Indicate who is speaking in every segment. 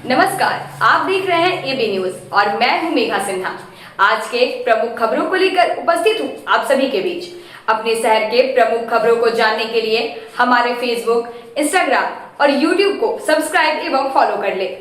Speaker 1: नमस्कार, आप देख रहे हैं एबी न्यूज और मैं हूं मेघा सिन्हा। आज के प्रमुख खबरों को लेकर उपस्थित हूं आप सभी के बीच। अपने शहर के प्रमुख खबरों को जानने के लिए हमारे फेसबुक, इंस्टाग्राम और यूट्यूब को सब्सक्राइब एवं फॉलो कर ले।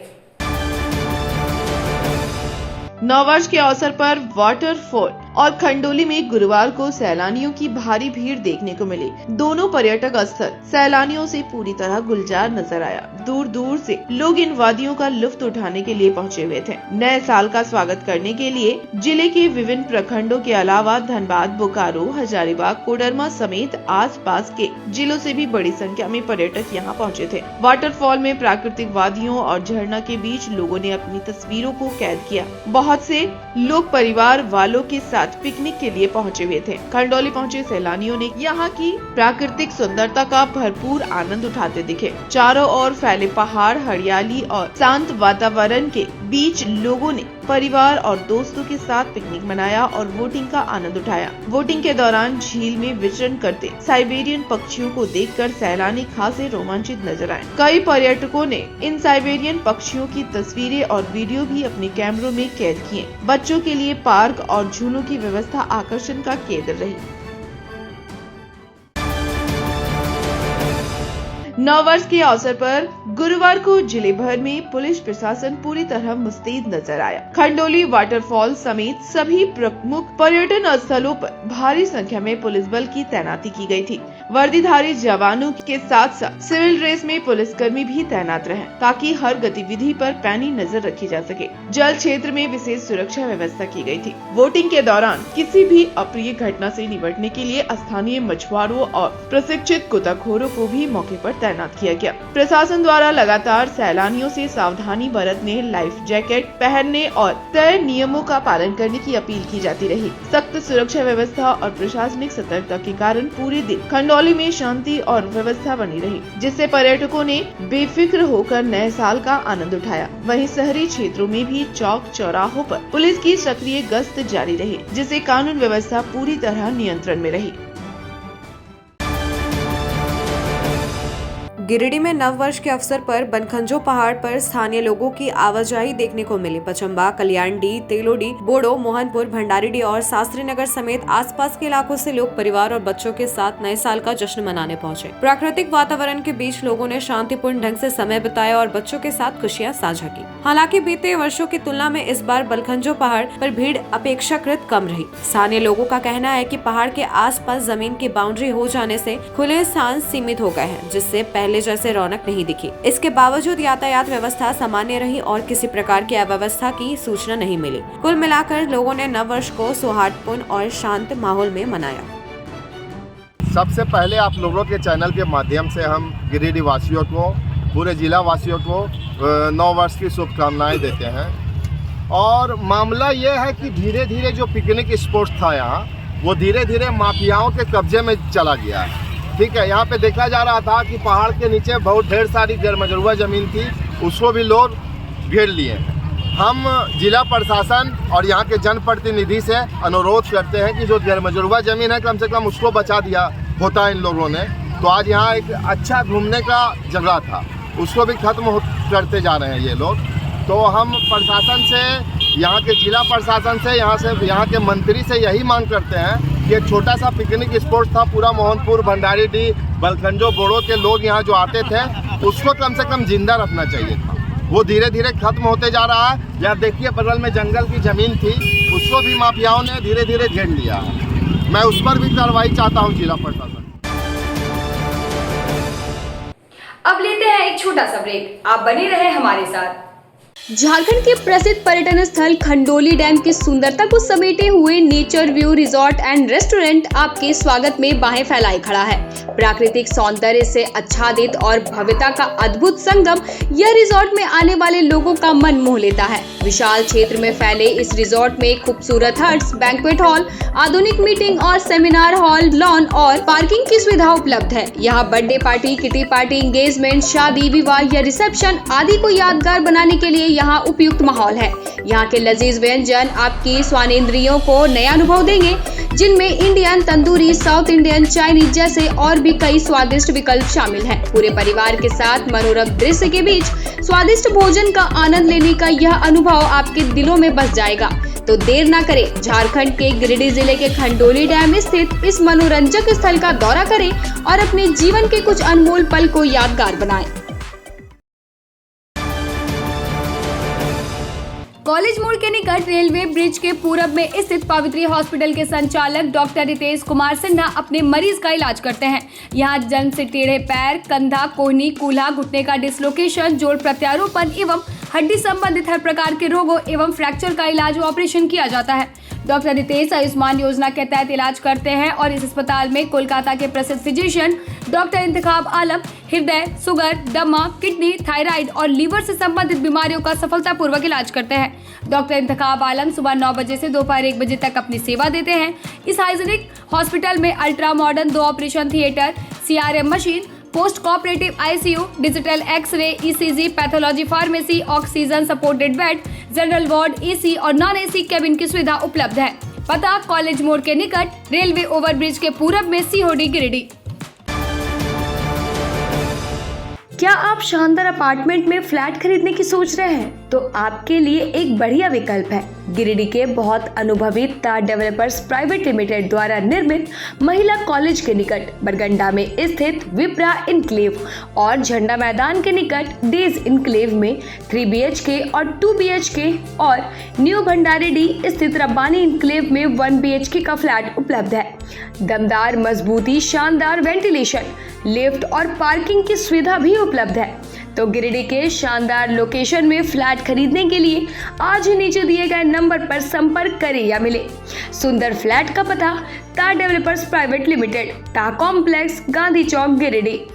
Speaker 2: नववर्ष के अवसर पर वाटरफॉल और खंडोली में गुरुवार को सैलानियों की भारी भीड़ देखने को मिली। दोनों पर्यटक स्थल सैलानियों से पूरी तरह गुलजार नजर आया। दूर दूर से लोग इन वादियों का लुत्फ उठाने के लिए पहुंचे हुए थे। नए साल का स्वागत करने के लिए जिले के विभिन्न प्रखंडों के अलावा धनबाद, बोकारो, हजारीबाग, कोडरमा समेत आसपास के जिलों से भी बड़ी संख्या में पर्यटक यहां पहुंचे थे। वाटरफॉल में प्राकृतिक वादियों और झरना के बीच लोगों ने अपनी तस्वीरों को कैद किया। बहुत से लोग परिवार वालों के साथ पिकनिक के लिए पहुंचे हुए थे। खंडोली पहुंचे सैलानियों ने यहाँ की प्राकृतिक सुंदरता का भरपूर आनंद उठाते दिखे। चारों ओर फैले पहाड़, हरियाली और शांत वातावरण के बीच लोगों ने परिवार और दोस्तों के साथ पिकनिक मनाया और वोटिंग का आनंद उठाया। वोटिंग के दौरान झील में विचरण करते साइबेरियन पक्षियों को देखकर सैलानी खासे रोमांचित नजर आए। कई पर्यटकों ने इन साइबेरियन पक्षियों की तस्वीरें और वीडियो भी अपने कैमरों में कैद किए। बच्चों के लिए पार्क और झूलों की व्यवस्था आकर्षण का केंद्र रही। नववर्ष के अवसर पर गुरुवार को जिले भर में पुलिस प्रशासन पूरी तरह मुस्तैद नजर आया। खंडोली वाटरफॉल समेत सभी प्रमुख पर्यटन स्थलों पर भारी संख्या में पुलिस बल की तैनाती की गई थी। वर्दीधारी जवानों के साथ साथ सिविल ड्रेस में पुलिसकर्मी भी तैनात रहे ताकि हर गतिविधि पर पैनी नजर रखी जा सके। जल क्षेत्र में विशेष सुरक्षा व्यवस्था की गई थी। वोटिंग के दौरान किसी भी अप्रिय घटना से निपटने के लिए स्थानीय मछुआरों और प्रशिक्षित गोताखोरों को भी मौके पर तैनात किया गया। प्रशासन द्वारा लगातार सैलानियों से सावधानी बरतने, लाइफ जैकेट पहनने और तय नियमों का पालन करने की अपील की जाती रही। सख्त सुरक्षा व्यवस्था और प्रशासनिक सतर्कता के कारण पूरे दिन खंडौली में शांति और व्यवस्था बनी रही, जिससे पर्यटकों ने बेफिक्र होकर नए साल का आनंद उठाया। वहीं शहरी क्षेत्रों में भी चौक चौराहों पर पुलिस की सक्रिय गश्त जारी रही, जिससे कानून व्यवस्था पूरी तरह नियंत्रण में रही।
Speaker 3: गिरिडीह में नववर्ष के अवसर पर बनखंजो पहाड़ पर स्थानीय लोगों की आवाजाही देखने को मिली। पचम्बा, कल्याणडी, तेलोडी, बोडो, मोहनपुर, भंडारीडीह और शास्त्री नगर समेत आसपास के इलाकों से लोग परिवार और बच्चों के साथ नए साल का जश्न मनाने पहुंचे। प्राकृतिक वातावरण के बीच लोगों ने शांतिपूर्ण ढंग से समय बिताया और बच्चों के साथ खुशियां साझा की। हालांकि बीते वर्षों की तुलना में इस बार बनखंजो पहाड़ पर भीड़ अपेक्षाकृत कम रही। स्थानीय लोगों का कहना है कि पहाड़ के आसपास जमीन की बाउंड्री हो जाने से खुले स्थान सीमित हो गए हैं, जिससे पहले जैसे रौनक नहीं दिखी। इसके बावजूद यातायात व्यवस्था सामान्य रही और किसी प्रकार की अव्यवस्था की सूचना नहीं मिली। कुल मिलाकर लोगों ने नववर्ष को सौहार्दपूर्ण और शांत माहौल में मनाया।
Speaker 4: सबसे पहले आप लोगों के चैनल के माध्यम से हम गिरिडीह वासियों को, पूरे जिला वासियों को नववर्ष की शुभकामनाएं देते हैं। और मामला ये है कि धीरे धीरे जो पिकनिक स्पॉट था यहाँ, वो धीरे धीरे माफियाओं के कब्जे में चला गया है। ठीक है, यहाँ पे देखा जा रहा था कि पहाड़ के नीचे बहुत ढेर सारी गैरमजरूआ ज़मीन थी, उसको भी लोग घेर लिए हैं। हम जिला प्रशासन और यहाँ के जनप्रतिनिधि से अनुरोध करते हैं कि जो गैरमजरूआ ज़मीन है कम से कम उसको बचा दिया होता इन लोगों ने। तो आज यहाँ एक अच्छा घूमने का जगह था, उसको भी खत्म करते जा रहे हैं ये लोग। तो हम प्रशासन से, यहाँ के जिला प्रशासन से, यहाँ के मंत्री से यही मांग करते हैं कि एक छोटा सा पिकनिक स्पॉट था, पूरा मोहनपुर, भंडारीडीह, बलखंजो, बोडो के लोग यहाँ जो आते थे, उसको कम से कम जिंदा रखना चाहिए था। वो धीरे धीरे खत्म होते जा रहा है। यहाँ देखिए बगल में जंगल की ज़मीन थी, उसको भी माफियाओं ने धीरे धीरे घेर लिया है। मैं उस पर भी कार्रवाई चाहता हूँ जिला प्रशासन।
Speaker 1: अब लेते हैं एक छोटा सा ब्रेक, आप बने रहे हमारे साथ।
Speaker 5: झारखंड के प्रसिद्ध पर्यटन स्थल खंडोली डैम की सुंदरता को समेटे हुए nature view resort and restaurant आपके स्वागत में बाहें फैलाए खड़ा है। प्राकृतिक सौंदर्य से आच्छादित और भव्यता का अद्भुत संगम यह रिजॉर्ट में आने वाले लोगों का मन मोह लेता है। विशाल क्षेत्र में फैले इस रिजॉर्ट में खूबसूरत हट्स, बैंक्वेट हॉल, आधुनिक मीटिंग और सेमिनार हॉल, लॉन और पार्किंग की सुविधा उपलब्ध है। यहाँ birthday party, kitty party, engagement, शादी, विवाह या रिसेप्शन आदि को यादगार बनाने के लिए यहाँ उपयुक्त माहौल है। यहाँ के लजीज व्यंजन आपकी स्वानेंद्रियों को नया अनुभव देंगे, जिनमें Indian, tandoori, south Indian, Chinese जैसे और भी कई स्वादिष्ट विकल्प शामिल हैं। पूरे परिवार के साथ मनोरम दृश्य के बीच स्वादिष्ट भोजन का आनंद लेने का यह अनुभव आपके दिलों में बस जाएगा। तो देर ना करें, झारखंड के गिरिडीह जिले के खंडोली डैम स्थित इस मनोरंजक स्थल का दौरा करें और अपने जीवन के कुछ अनमोल पल को यादगार बनाएं।
Speaker 1: कॉलेज मोड़ के निकट रेलवे ब्रिज के पूरब में स्थित पवित्री हॉस्पिटल के संचालक डॉक्टर रितेश कुमार सिन्हा अपने मरीज का इलाज करते हैं। यहाँ जन्म से टेढ़े पैर, कंधा, कोहनी, कूल्हा, घुटने का डिसलोकेशन, जोड़ प्रत्यारोपण एवं हड्डी संबंधित हर प्रकार के रोगों एवं फ्रैक्चर का इलाज व ऑपरेशन किया जाता है। डॉक्टर रितेश आयुष्मान योजना के तहत इलाज करते हैं और इस अस्पताल में कोलकाता के प्रसिद्ध फिजिशियन डॉक्टर इंतखाब आलम हृदय, शुगर, दमा, किडनी, थायराइड और लीवर से संबंधित बीमारियों का सफलतापूर्वक इलाज करते हैं। डॉक्टर इंतखाब आलम सुबह 9 बजे से दोपहर 1 बजे तक अपनी सेवा देते हैं। इस हाइजीनिक हॉस्पिटल में ultra modern 2 operation theatre, CRM machine, post cooperative ICU, digital x ray, ECG, pathology, pharmacy, oxygen supported bed, general ward, AC और नॉन AC केबिन की सुविधा उपलब्ध है। पता कॉलेज मोड़ के निकट रेलवे ओवरब्रिज के पूरब में COD गिरिडीह। क्या आप शानदार अपार्टमेंट में फ्लैट खरीदने की सोच रहे हैं? तो आपके लिए एक बढ़िया विकल्प है। गिरिडीह के बहुत अनुभवी तार डेवलपर्स प्राइवेट लिमिटेड द्वारा निर्मित महिला कॉलेज के निकट बरगंडा में स्थित विप्रा इनक्लेव और झंडा मैदान के निकट डेज इनक्लेव में 3 BHK और 2 BHK और न्यू भंडारीडीह स्थित रब्बानी इनक्लेव में 1 BHK का फ्लैट उपलब्ध है। दमदार मजबूती, शानदार वेंटिलेशन, लिफ्ट और पार्किंग की सुविधा भी उपलब्ध है। तो गिरिडीह के शानदार लोकेशन में फ्लैट खरीदने के लिए आज ही नीचे दिए गए नंबर पर संपर्क करें या मिले। सुंदर फ्लैट का पता तार डेवलपर्स प्राइवेट लिमिटेड, टा कॉम्प्लेक्स, गांधी चौक, गिरिडीह।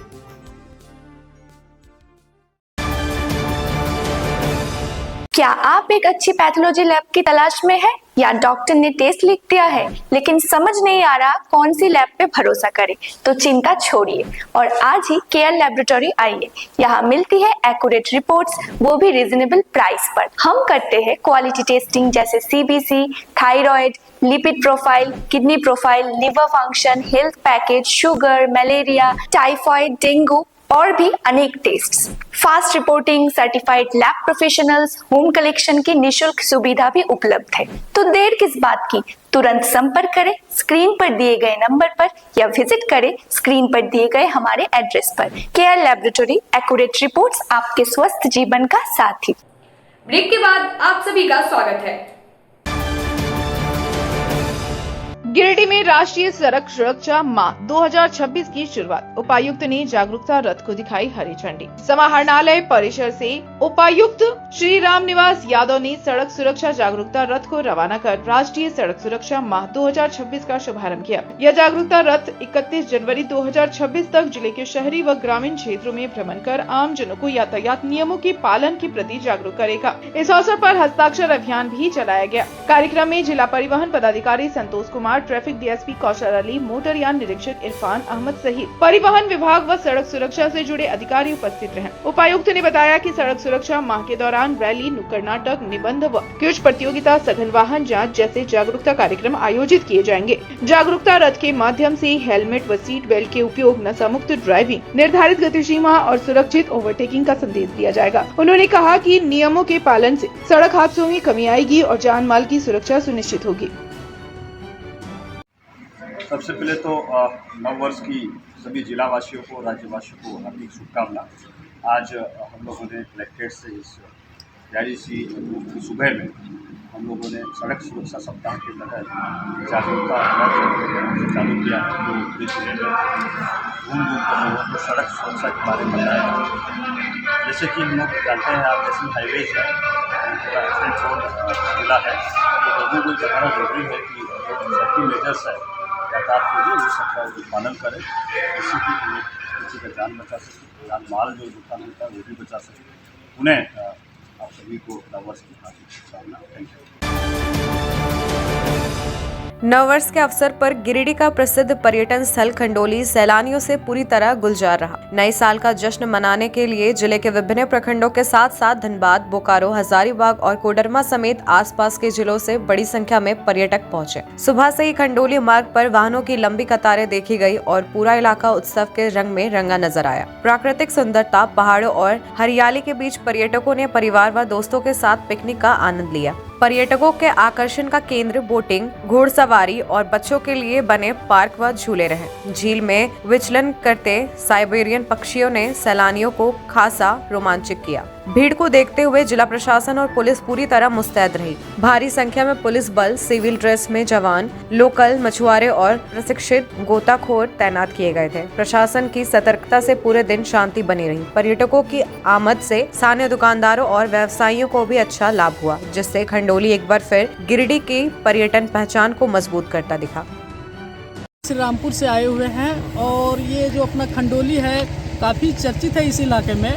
Speaker 6: क्या आप एक अच्छी पैथोलॉजी लैब की तलाश में हैं या डॉक्टर ने टेस्ट लिख दिया है लेकिन समझ नहीं आ रहा कौन सी लैब पे भरोसा करें? तो चिंता छोड़िए और आज ही केयर लैबोरेटरी आइए। यहाँ मिलती है एक्यूरेट रिपोर्ट्स, वो भी रीजनेबल प्राइस पर। हम करते हैं क्वालिटी टेस्टिंग जैसे CBC, thyroid, lipid profile, kidney profile, liver function, health package, sugar, malaria, typhoid, dengue और भी अनेक tests. Fast reporting, certified lab professionals, home collection की निशुल्क सुविधा भी उपलब्ध है। तो देर किस बात की, तुरंत संपर्क करें स्क्रीन पर दिए गए नंबर पर या विजिट करें स्क्रीन पर दिए गए हमारे एड्रेस पर। केयर लैबोरेटरी, एक्यूरेट रिपोर्ट्स, आपके स्वस्थ जीवन का साथी।
Speaker 1: ब्रेक के बाद आप सभी का स्वागत है।
Speaker 2: गिरिडीह में राष्ट्रीय सड़क सुरक्षा माह 2026 की शुरुआत। उपायुक्त ने जागरूकता रथ को दिखाई हरी झंडी। समाहरणालय परिसर से उपायुक्त श्री राम निवास यादव ने सड़क सुरक्षा जागरूकता रथ को रवाना कर राष्ट्रीय सड़क सुरक्षा माह 2026 का शुभारंभ किया। यह जागरूकता रथ 31 जनवरी 2026 तक जिले के शहरी व ग्रामीण क्षेत्रों में भ्रमण कर आम जनों को यातायात नियमों के पालन के प्रति जागरूक करेगा। इस अवसर पर हस्ताक्षर अभियान भी चलाया गया। कार्यक्रम में जिला परिवहन पदाधिकारी संतोष कुमार, ट्रैफिक DSP कौशल अली, मोटरयान निरीक्षक इरफान अहमद सहित परिवहन विभाग व सड़क सुरक्षा से जुड़े अधिकारी उपस्थित रहे। उपायुक्त ने बताया कि सड़क सुरक्षा माह के दौरान रैली, नुक्कड़ नाटक, निबंध व क्विज प्रतियोगिता, सघन वाहन जांच जैसे जागरूकता कार्यक्रम आयोजित किए जाएंगे। जागरूकता रथ के माध्यम से हेलमेट व सीट बेल्ट के उपयोग, नशा मुक्त ड्राइविंग, निर्धारित गति सीमा और सुरक्षित ओवरटेकिंग का संदेश दिया जाएगा। उन्होंने कहा कि नियमों के पालन से सड़क हादसों में कमी आएगी और जान माल की सुरक्षा सुनिश्चित होगी।
Speaker 7: सबसे पहले तो नववर्ष की सभी जिलावासियों को, राज्यवासियों को हार्दिक शुभकामना। आज हम लोगों ने कलेक्ट्रेट से इस प्यारी सी सुबह में हम लोगों ने सड़क सुरक्षा सप्ताह के तहत जागरूकता रथ चालू किया है। तो पूरे जिले में घूम कर लोगों को सड़क सुरक्षा के बारे में बताया। जैसे कि हम लोग जानते हैं, आप नेशनल हाईवेज है, पूरा एक्सीडेंट रोड जिला है, तो लोगों को बताना जरूरी है कि सेफ्टी मेजर्स है यातायात के लिए वो सबका पालन करें, जिससे कि हम लोग किसी का जान बचा सकें, जान माल जो नुकसान होता है वो भी बचा सकें। उन्हें आप सभी को नववर्ष की हार्दिक शुभकामनाएं। Thank you.
Speaker 3: नववर्ष के अवसर पर गिरिडीह का प्रसिद्ध पर्यटन स्थल खंडोली सैलानियों से पूरी तरह गुलजार रहा। नए साल का जश्न मनाने के लिए जिले के विभिन्न प्रखंडों के साथ साथ धनबाद, बोकारो, हजारीबाग और कोडरमा समेत आसपास के जिलों से बड़ी संख्या में पर्यटक पहुंचे। सुबह से ही खंडोली मार्ग पर वाहनों की लंबी कतारें देखी गई और पूरा इलाका उत्सव के रंग में रंगा नजर आया। प्राकृतिक सुंदरता, पहाड़ों और हरियाली के बीच पर्यटकों ने परिवार व दोस्तों के साथ पिकनिक का आनंद लिया। पर्यटकों के आकर्षण का केंद्र बोटिंग, घुड़सवारी और बच्चों के लिए बने पार्क व झूले रहे। झील में विचलन करते साइबेरियन पक्षियों ने सैलानियों को खासा रोमांचित किया। भीड़ को देखते हुए जिला प्रशासन और पुलिस पूरी तरह मुस्तैद रही। भारी संख्या में पुलिस बल, सिविल ड्रेस में जवान, लोकल मछुआरे और प्रशिक्षित गोताखोर तैनात किए गए थे। प्रशासन की सतर्कता से पूरे दिन शांति बनी रही। पर्यटकों की आमद से स्थानीय दुकानदारों और व्यवसायियों को भी अच्छा लाभ हुआ, जिससे खंडोली एक बार फिर गिरिडीह की पर्यटन पहचान को मजबूत करता दिखा।
Speaker 8: श्री रामपुर से आए हुए हैं और ये जो अपना खंडोली है काफ़ी चर्चित है इस इलाके में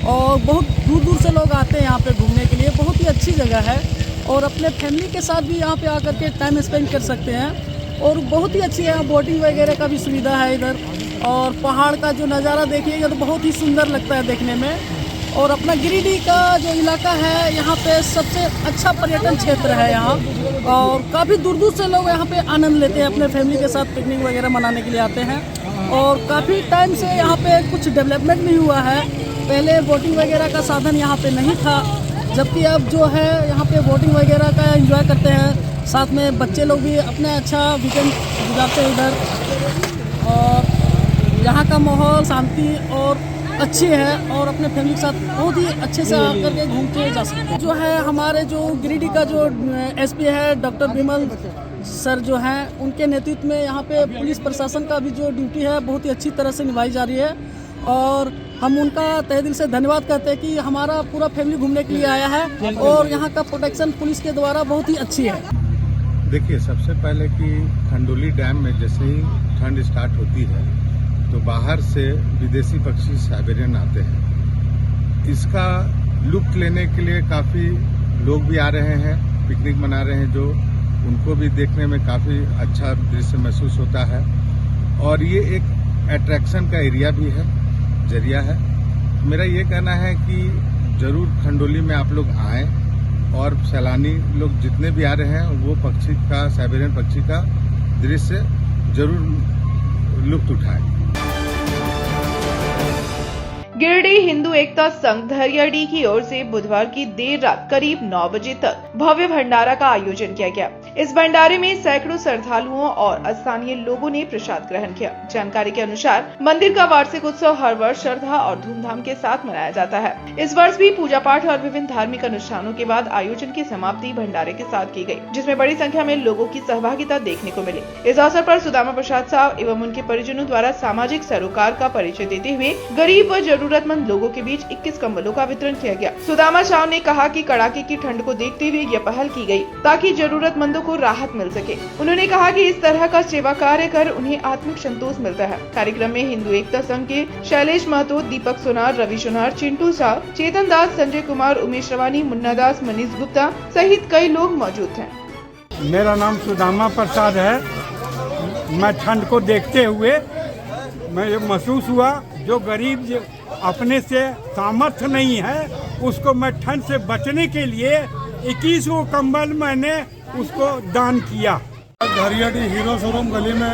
Speaker 8: और बहुत दूर दूर से लोग आते हैं यहाँ पे घूमने के लिए। बहुत ही अच्छी जगह है और अपने फैमिली के साथ भी यहाँ पे आकर के टाइम स्पेंड कर सकते हैं और बहुत ही अच्छी है। बोटिंग वगैरह का भी सुविधा है इधर और पहाड़ का जो नज़ारा देखिएगा तो बहुत ही सुंदर लगता है देखने में। और अपना गिरिडीह का जो इलाका है यहाँ पे सबसे अच्छा पर्यटन क्षेत्र है यहाँ और काफ़ी दूर दूर से लोग यहाँ पे आनंद लेते हैं, अपने फैमिली के साथ पिकनिक वगैरह मनाने के लिए आते हैं। और काफ़ी टाइम से यहाँ पे कुछ डेवलपमेंट नहीं हुआ है। पहले बोटिंग वगैरह का साधन यहाँ पे नहीं था, जबकि अब जो है यहाँ पे बोटिंग वगैरह का एंजॉय करते हैं। साथ में बच्चे लोग भी अपना अच्छा वीकेंड गुजारते हैं इधर और यहाँ का माहौल शांति और अच्छी है और अपने फैमिली के साथ बहुत ही अच्छे से आकर के घूम के जा सकते हैं। जो है हमारे जो गिरिडीह का जो एसपी है डॉक्टर विमल सर जो हैं, उनके नेतृत्व में यहाँ पे पुलिस प्रशासन का भी जो ड्यूटी है बहुत ही अच्छी तरह से निभाई जा रही है और हम उनका तहे दिल से धन्यवाद करते हैं कि हमारा पूरा फैमिली घूमने के लिए आया है और यहाँ का प्रोटेक्शन पुलिस के द्वारा बहुत ही अच्छी है।
Speaker 9: देखिए, सबसे पहले कि खंडोली डैम में जैसे ही ठंड स्टार्ट होती है तो बाहर से विदेशी पक्षी साइबेरियन आते हैं। इसका लुत्फ लेने के लिए काफ़ी लोग भी आ रहे हैं, पिकनिक मना रहे हैं, जो उनको भी देखने में काफ़ी अच्छा दृश्य महसूस होता है और ये एक अट्रैक्शन का एरिया भी है, जरिया है। मेरा ये कहना है कि ज़रूर खंडोली में आप लोग आएँ और सैलानी लोग जितने भी आ रहे हैं वो पक्षी का, साइबेरियन पक्षी का दृश्य जरूर लुत्फ उठाएं।
Speaker 2: गिरिडीह हिंदू एकता संघ धरियाडीह की ओर से बुधवार की देर रात करीब 9 बजे तक भव्य भंडारा का आयोजन किया गया। इस भंडारे में सैकड़ों श्रद्धालुओं और स्थानीय लोगों ने प्रसाद ग्रहण किया। जानकारी के अनुसार मंदिर का वार्षिक उत्सव हर वर्ष श्रद्धा और धूमधाम के साथ मनाया जाता है। इस वर्ष भी पूजा पाठ और विभिन्न धार्मिक अनुष्ठानों के बाद आयोजन की समाप्ति भंडारे के साथ की गई, जिसमें बड़ी संख्या में लोगों की सहभागिता देखने को मिली। इस अवसर पर सुदामा प्रसाद साहब एवं उनके परिजनों द्वारा सामाजिक सरोकार का परिचय देते हुए गरीब व जरूरतमंद लोगों के बीच 21 कंबलों का वितरण किया गया। सुदामा साहब ने कहा कि कड़ाके की ठंड को देखते हुए यह पहल की गई ताकि जरूरतमंदों को राहत मिल सके। उन्होंने कहा कि इस तरह का सेवा कार्य कर उन्हें आत्मिक संतोष मिलता है। कार्यक्रम में हिंदू एकता संघ के शैलेश महतो, दीपक सोनार, रवि सोनार, चिंटू शाह, चेतन दास, संजय कुमार, उमेश रवानी, मुन्ना दास, मनीष गुप्ता सहित कई लोग मौजूद हैं।
Speaker 10: मेरा नाम सुदामा प्रसाद है। मैं ठंड को देखते हुए मैं महसूस हुआ जो गरीब अपने से सामर्थ्य नहीं है उसको मैं ठंड से बचने के लिए 21 को कंबल मैंने उसको दान किया।
Speaker 11: धरियाडीह हीरो शोरूम गली में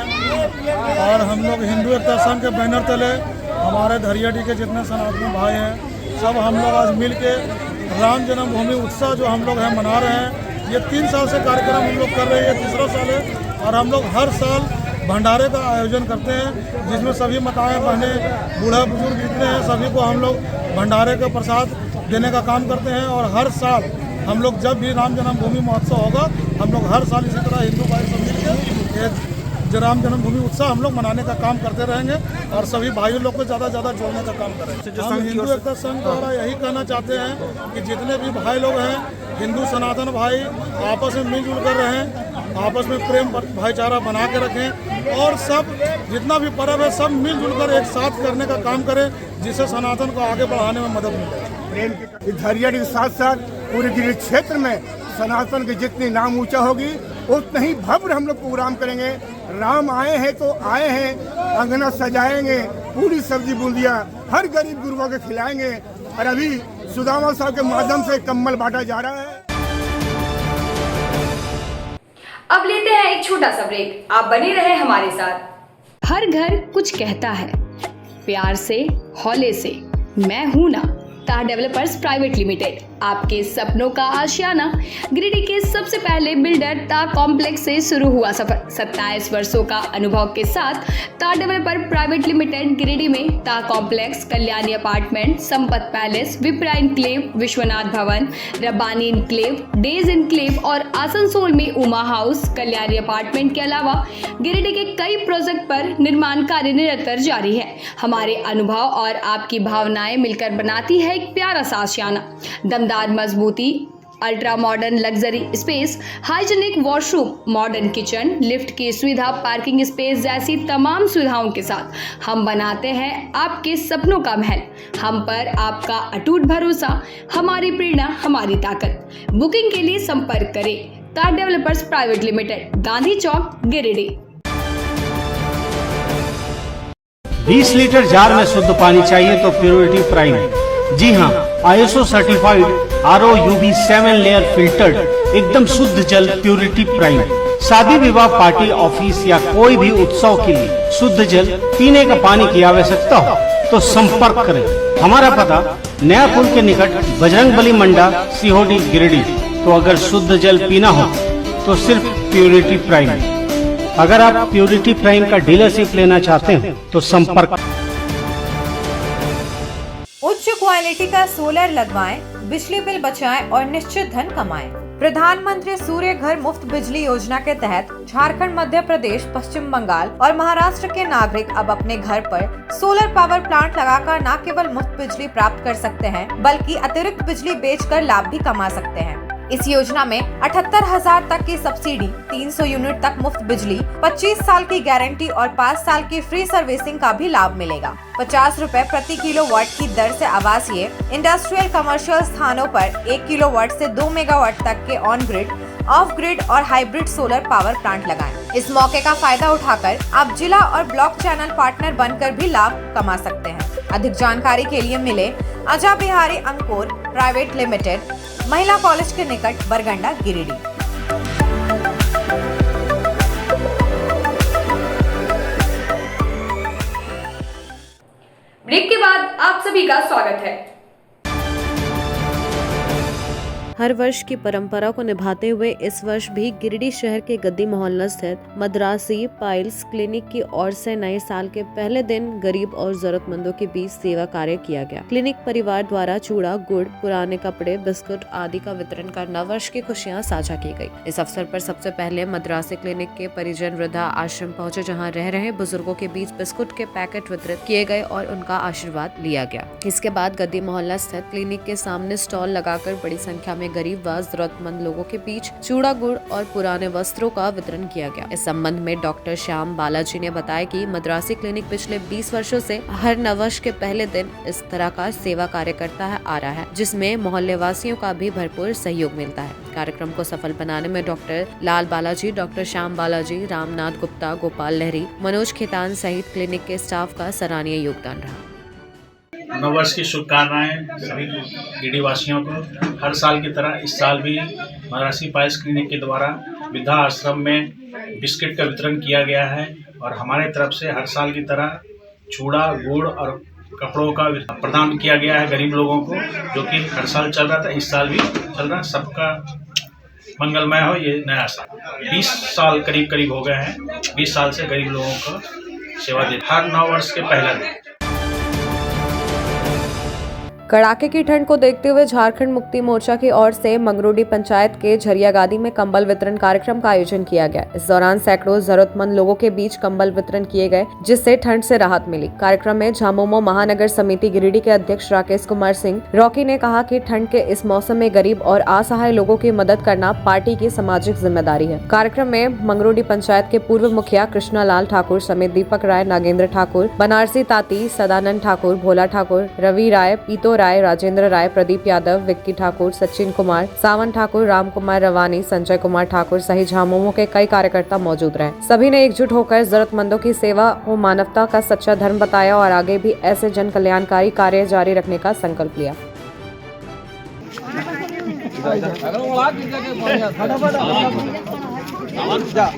Speaker 11: और हम लोग हिंदू एकता संघ के बैनर तले हमारे धरियाडीह के जितने सनातनी भाई हैं सब हम लोग आज मिल के राम जन्मभूमि उत्सव जो हम लोग हैं मना रहे हैं। ये 3 साल से कार्यक्रम हम लोग कर रहे हैं, ये 3रा साल है और हम लोग हर साल भंडारे का आयोजन करते हैं जिसमें सभी माताएं बहनें बूढ़ा बुजुर्ग जितने हैं सभी को हम लोग भंडारे का प्रसाद देने का काम करते हैं। और हर साल हम लोग जब भी राम जन्मभूमि महोत्सव होगा हम लोग हर साल इसी तरह हिंदू भाई सब मिलकर जो राम जन्मभूमि उत्सव हम लोग मनाने का काम करते रहेंगे और सभी भाइयों लोग को ज़्यादा से ज़्यादा जोड़ने का काम करेंगे। हम हिंदू एकता संघ द्वारा यही कहना चाहते हैं कि जितने भी भाई लोग हैं हिंदू सनातन भाई आपस में मिलजुल कर रहें, आपस में प्रेम भाईचारा बना के रखें और सब जितना भी पर्व है सब मिलजुल कर एक साथ करने का काम करें जिससे सनातन को आगे बढ़ाने में मदद मिले।
Speaker 12: धरियाडीह के साथ साथ पूरे गिरिडीह क्षेत्र में सनातन की जितनी नाम ऊंचा होगी
Speaker 10: उतना ही भव्य हम लोग प्रोग्राम करेंगे। राम आए हैं तो आए हैं, अंगना सजाएंगे, पूरी सब्जी बूंदिया हर गरीब गुरुओं को खिलाएंगे। और अभी सुदामा साहब के माध्यम से कम्बल बांटा जा रहा है।
Speaker 1: अब लेते हैं एक छोटा सा ब्रेक, आप बने रहे हमारे साथ।
Speaker 5: हर घर कुछ कहता है, प्यार से हौले से, मैं हूं ना। ता डेवलपर्स प्राइवेट लिमिटेड, आपके सपनों का आशियाना। गिरिडीह के सबसे पहले बिल्डर ता कॉम्प्लेक्स से शुरू हुआ सफर। 27 वर्षों का अनुभव के साथ ता डेवलपर प्राइवेट लिमिटेड गिरिडीह में ता complex, Kalyani apartment, Sampat palace, Vipra enclave, Vishwanath Bhawan, Rabbani enclave, days enclave और आसनसोल में उमा हाउस, कल्याणी अपार्टमेंट के अलावा गिरिडीह के कई प्रोजेक्ट पर निर्माण कार्य निरंतर जारी है। हमारे अनुभव और आपकी भावनाएं मिलकर बनाती है एक प्यारा सा आशियाना। दमदार मजबूती, ultra modern luxury space, hygienic washroom, modern kitchen, lift की सुविधा, पार्किंग स्पेस जैसी तमाम सुविधाओं के साथ हम बनाते हैं आपके सपनों का महल। हम पर आपका अटूट भरोसा, हमारी प्रेरणा, हमारी ताकत। बुकिंग के लिए संपर्क करें ता डेवलपर्स प्राइवेट लिमिटेड, गांधी चौक, गिरिडीह।
Speaker 12: 20 लीटर जार में शुद्ध पानी चाहिए तो प्योरिटी प्राइम। जी हाँ, ISO certified RO UV 7 layer filtered एकदम शुद्ध जल प्योरिटी प्राइम। शादी विवाह, पार्टी, ऑफिस या कोई भी उत्सव के लिए शुद्ध जल पीने का पानी की आवश्यकता हो तो संपर्क करें। हमारा पता नया पुल के निकट, बजरंगबली मंडा, सीहोडी, गिरिडीह। तो अगर शुद्ध जल पीना हो तो सिर्फ प्योरिटी प्राइम। अगर आप प्योरिटी प्राइम का डीलरशिप लेना चाहते हैं तो संपर्क।
Speaker 3: उच्च क्वालिटी का सोलर लगवाएं, बिजली बिल बचाएं और निश्चित धन कमाएं। प्रधानमंत्री सूर्य घर मुफ्त बिजली योजना के तहत झारखंड, मध्य प्रदेश, पश्चिम बंगाल और महाराष्ट्र के नागरिक अब अपने घर पर सोलर पावर प्लांट लगाकर न केवल मुफ्त बिजली प्राप्त कर सकते हैं, बल्कि अतिरिक्त बिजली बेचकर लाभ भी कमा सकते हैं। इस योजना में 78,000 तक की सब्सिडी, 300 यूनिट तक मुफ्त बिजली, 25 साल की गारंटी और 5 साल की फ्री सर्विसिंग का भी लाभ मिलेगा। 50 रुपए प्रति किलोवाट की दर से आवासीय, इंडस्ट्रियल, कमर्शियल स्थानों पर 1 किलोवाट से 2 मेगावाट तक के ऑन ग्रिड, ऑफ ग्रिड और हाइब्रिड सोलर पावर प्लांट लगाएं। इस मौके का फायदा उठाकर आप जिला और ब्लॉक चैनल पार्टनर बनकर भी लाभ कमा सकते हैं। अधिक जानकारी के लिए मिले अजा बिहारी अंकुर प्राइवेट लिमिटेड, महिला कॉलेज के निकट, बरगंडा, गिरिडीह।
Speaker 1: ब्रेक के बाद आप सभी का स्वागत है।
Speaker 3: हर वर्ष की परंपरा को निभाते हुए इस वर्ष भी गिरिडीह शहर के गद्दी मोहल्ला स्थित मद्रासी पाइल्स क्लिनिक की ओर से नए साल के पहले दिन गरीब और जरूरतमंदों के बीच सेवा कार्य किया गया। क्लिनिक परिवार द्वारा चूड़ा, गुड़, पुराने कपड़े, बिस्कुट आदि का वितरण कर नववर्ष की खुशियां साझा की गई। इस अवसर पर सबसे पहले मद्रासी क्लिनिक के परिजन वृद्धा आश्रम पहुँचे, जहाँ रह रहे बुजुर्गों के बीच बिस्कुट के पैकेट वितरित किए गए और उनका आशीर्वाद लिया गया। इसके बाद गद्दी मोहल्ला स्थित क्लिनिक के सामने स्टॉल लगाकर बड़ी संख्या में गरीब व जरूरतमंद लोगों के बीच चूड़ा, गुड़ और पुराने वस्त्रों का वितरण किया गया। इस संबंध में डॉक्टर श्याम बालाजी ने बताया कि मद्रासी क्लिनिक पिछले 20 वर्षों से हर नववर्ष के पहले दिन इस तरह का सेवा कार्य करता आ रहा है, जिसमें मोहल्ले वासियों का भी भरपूर सहयोग मिलता है। कार्यक्रम को सफल बनाने में डॉक्टर लाल बालाजी, डॉक्टर श्याम बालाजी, रामनाथ गुप्ता, गोपाल लहरी, मनोज खेतान सहित क्लिनिक के स्टाफ का सराहनीय योगदान रहा।
Speaker 13: नववर्ष की शुभकामनाएं सभी गिरिडीह वासियों को। हर साल की तरह इस साल भी मद्रासी पाइल्स क्लिनिक के द्वारा वृद्धा आश्रम में बिस्किट का वितरण किया गया है और हमारे तरफ से हर साल की तरह चूड़ा, गुड़ और कपड़ों का प्रदान किया गया है गरीब लोगों को, जो कि हर साल चल रहा था, इस साल भी चल रहा। सबका मंगलमय हो ये नया साल। 20 साल करीब हो गए हैं, 20 साल से गरीब लोगों को सेवा दे हर नववर्ष के पहले दिन।
Speaker 3: कड़ाके की ठंड को देखते हुए झारखंड मुक्ति मोर्चा की ओर से मंगरोडी पंचायत के झरियागादी में कंबल वितरण कार्यक्रम का आयोजन किया गया। इस दौरान सैकड़ों जरूरतमंद लोगों के बीच कंबल वितरण किए गए, जिससे ठंड से राहत मिली। कार्यक्रम में झामुमो महानगर समिति गिरिडीह के अध्यक्ष राकेश कुमार सिंह रॉकी ने कहा कि ठंड के इस मौसम में गरीब और असहाय लोगों की मदद करना पार्टी की सामाजिक जिम्मेदारी है। कार्यक्रम में मंगरोडी पंचायत के पूर्व मुखिया कृष्णा लाल ठाकुर समेत दीपक राय, नागेंद्र ठाकुर, बनारसी ताती, सदानंद ठाकुर, भोला ठाकुर, रवि राय, पीतो गौरव राय, राजेंद्र राय, प्रदीप यादव, विक्की ठाकुर, सचिन कुमार, सावन ठाकुर, राम कुमार रवानी, संजय कुमार ठाकुर सहित झामुमो के कई कार्यकर्ता मौजूद रहे। सभी ने एकजुट होकर जरूरतमंदों की सेवा को मानवता का सच्चा धर्म बताया और आगे भी ऐसे जन कल्याणकारी कार्य जारी रखने का संकल्प लिया।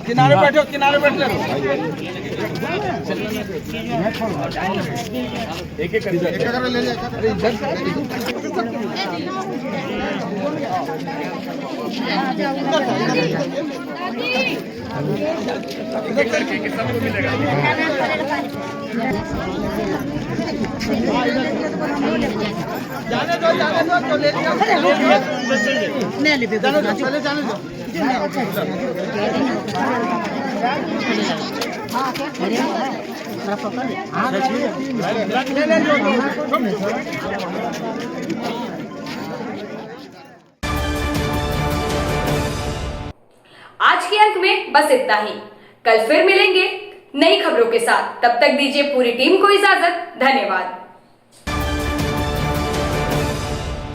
Speaker 11: किनारे बैठो, किनारे बैठ ले। एक ले ले। जाने दो तो ले लिया। जाने दो।
Speaker 1: आज के अंक में बस इतना ही। कल फिर मिलेंगे नई खबरों के साथ। तब तक दीजिए पूरी टीम को इजाजत। धन्यवाद।